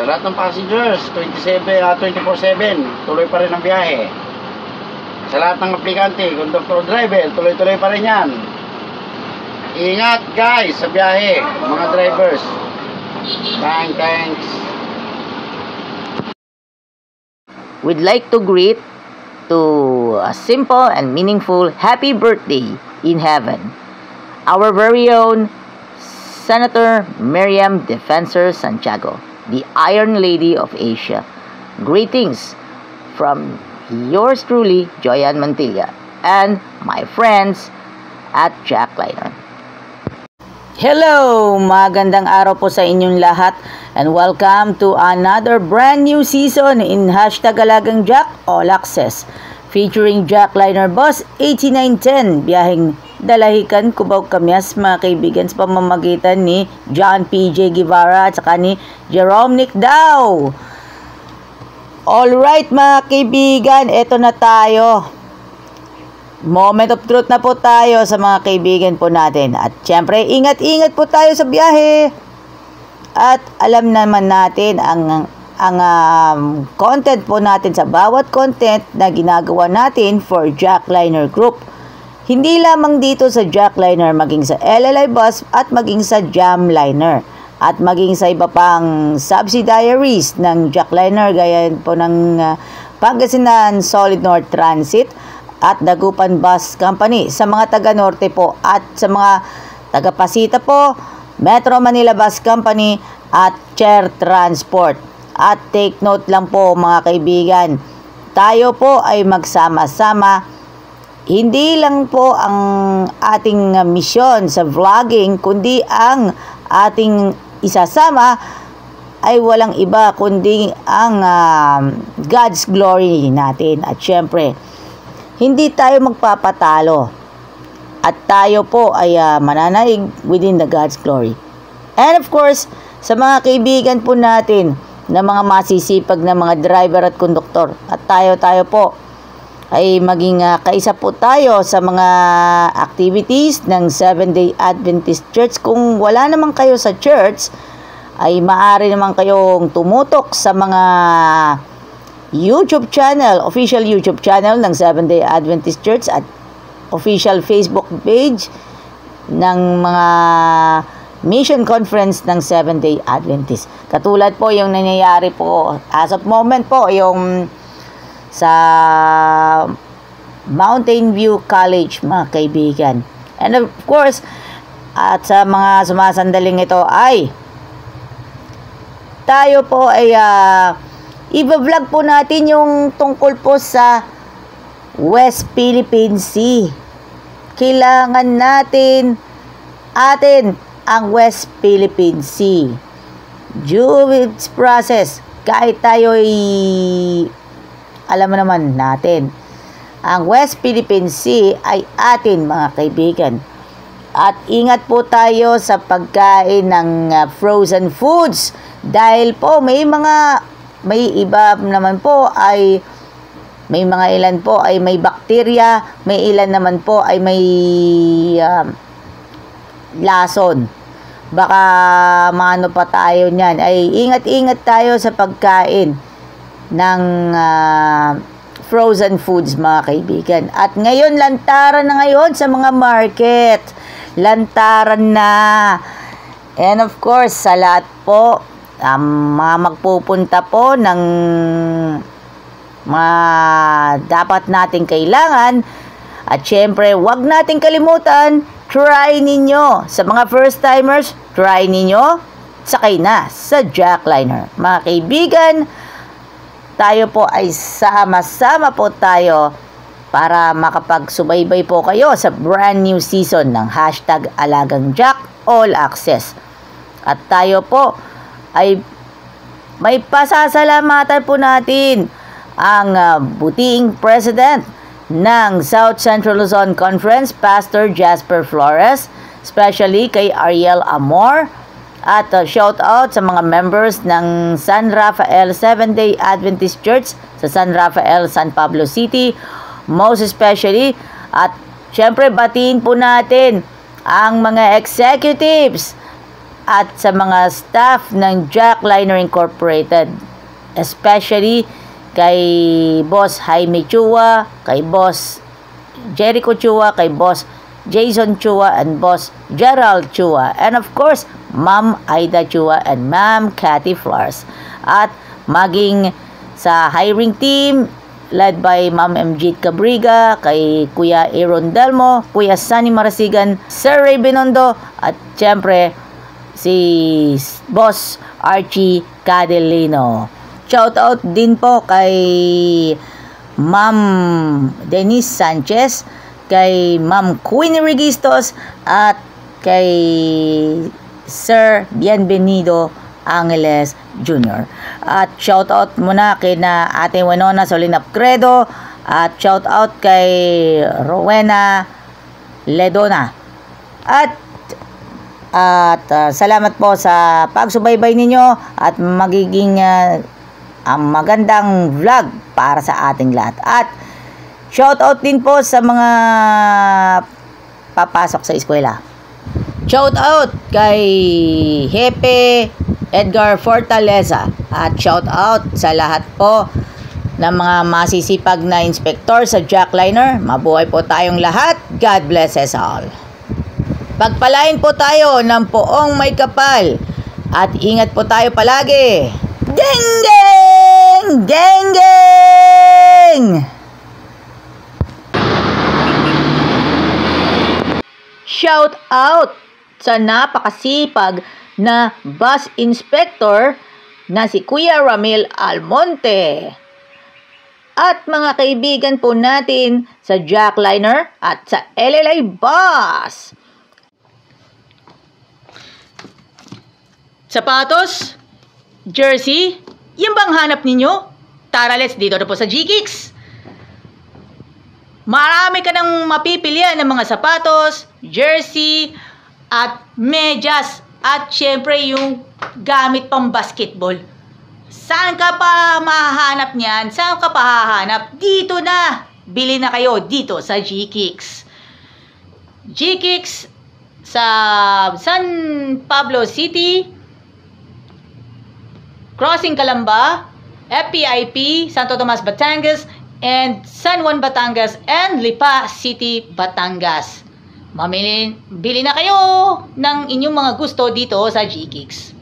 Sa lahat ng passengers, 24/7, tuloy pa rin ang biyahe. Sa lahat ng aplikante, conductor, driver, tuloy-tuloy pa rin yan. Ingat guys sa biyahe, mga drivers. Thanks. We'd like to greet to a simple and meaningful happy birthday in heaven, our very own Senator Miriam Defensor Santiago, the Iron Lady of Asia. Greetings from yours truly, Joyan Mantilla, and my friends at Jackliner. Hello! Magandang araw po sa inyong lahat and welcome to another brand new season in #Alagang Jack All Access featuring Jackliner Bus 8910 biyaheng Dalahican, Cubao, Kamyas, mga kaibigan, sa pamamagitan ni John P.J. Guevara at saka ni Jerome Nick Dao. Alright mga kaibigan, eto na tayo. Moment of truth na po tayo sa mga kaibigan po natin. At syempre, ingat-ingat po tayo sa biyahe. At alam naman natin ang content po natin sa bawat content na ginagawa natin for Jackliner Group. Hindi lamang dito sa Jackliner, maging sa LLI Bus at maging sa Jamliner. At maging sa iba pang subsidiaries ng Jackliner gaya po ng Pangasinan Solid North Transit at Dagupan Bus Company. Sa mga taga-norte po at sa mga taga-Pasita po, Metro Manila Bus Company at Chair Transport. At take note lang po mga kaibigan, tayo po ay magsama-sama. Hindi lang po ang ating misyon sa vlogging, kundi ang ating isasama ay walang iba kundi ang God's glory natin. At syempre, hindi tayo magpapatalo at tayo po ay mananaig within the God's glory. And of course, sa mga kaibigan po natin na mga masisipag na mga driver at konduktor, at tayo po ay maging kaisa po tayo sa mga activities ng Seventh-day Adventist Church. Kung wala naman kayo sa church, ay maaari naman kayong tumutok sa mga YouTube channel, official YouTube channel ng Seventh-day Adventist Church at official Facebook page ng mga mission conference ng Seventh-day Adventist. Katulad po yung nangyayari po as of moment po, yung sa Mountain View College, mga kaibigan. And of course, at sa mga sumasandaling ito ay tayo po ay i-vlog po natin yung tungkol po sa West Philippine Sea. Kailangan natin ang West Philippine Sea. Due its process, kahit tayo ay alam mo naman natin, ang West Philippine Sea ay atin mga kaibigan. At ingat po tayo sa pagkain ng frozen foods dahil po may iba naman po ay may mga ilan po ay may bakterya, may ilan naman po ay may lason. Baka maano pa tayo niyan. Ay ingat-ingat tayo sa pagkain ng frozen foods mga kaibigan. At ngayon, lantaran na ngayon sa mga market. Lantaran na. And of course, sa lahat po, mga magpupunta po ng mga dapat nating kailangan. At syempre, wag nating kalimutan, try ninyo. Sa mga first timers, try ninyo. Sakay na sa Jackliner. Mga kaibigan, tayo po ay sama-sama po tayo para makapagsubaybay po kayo sa brand new season ng #Alagang Jack All Access. At tayo po ay may pasasalamatan po natin ang butiing President ng South Central Luzon Conference, Pastor Jasper Flores, especially kay Ariel Amor. At shout out sa mga members ng San Rafael Seventh-day Adventist Church sa San Rafael, San Pablo City, most especially. At syempre batiin po natin ang mga executives at sa mga staff ng Jackliner Incorporated. Especially kay Boss Jaime Chua, kay Boss Jericho Chua, kay Boss Jason Chua, and Boss Gerald Chua. And of course, Ma'am Aida Chua and Ma'am Cathy Flores. At maging sa hiring team, led by Ma'am MJ Cabriga, kay Kuya Aaron Delmo, Kuya Sunny Marasigan, Sir Ray Binondo, at syempre si Boss Archie Cadelino. Shout out din po kay Ma'am Denise Sanchez, kay Ma'am Queenie Registos, at kay Sir Bienvenido Angeles Jr. At shout out muna kay na Ate Winona Solinap Credo, at shout out kay Rowena Ledona. At salamat po sa pagsubaybay ninyo at magiging magandang vlog para sa ating lahat. At shout out din po sa mga papasok sa eskwela. Shout out kay Hepe Edgar Fortaleza, at shout out sa lahat po ng mga masisipag na inspektor sa Jackliner. Mabuhay po tayong lahat. God bless us all. Pagpalain po tayo ng poong may kapal at ingat po tayo palagi. Geng geng! Geng geng! Shout out sa napakasipag na bus inspector na si Kuya Ramil Almonte. At mga kaibigan po natin sa Jackliner at sa LLA Bus. Sapatos, jersey, yung bang hanap ninyo? Tara, let's dito na po sa G-Kicks. Marami ka nang mapipilian ng mga sapatos, jersey, at medyas, at syempre yung gamit pang basketball. Saan ka pa mahahanap niyan? Saan ka pa hahanap? Dito na! Bili na kayo dito sa G-Kicks. G-Kicks sa San Pablo City, Crossing Calamba, FPIP, Santo Tomas, Batangas, and San Juan, Batangas, and Lipa City, Batangas. Bili na kayo ng inyong mga gusto dito sa G-Kicks.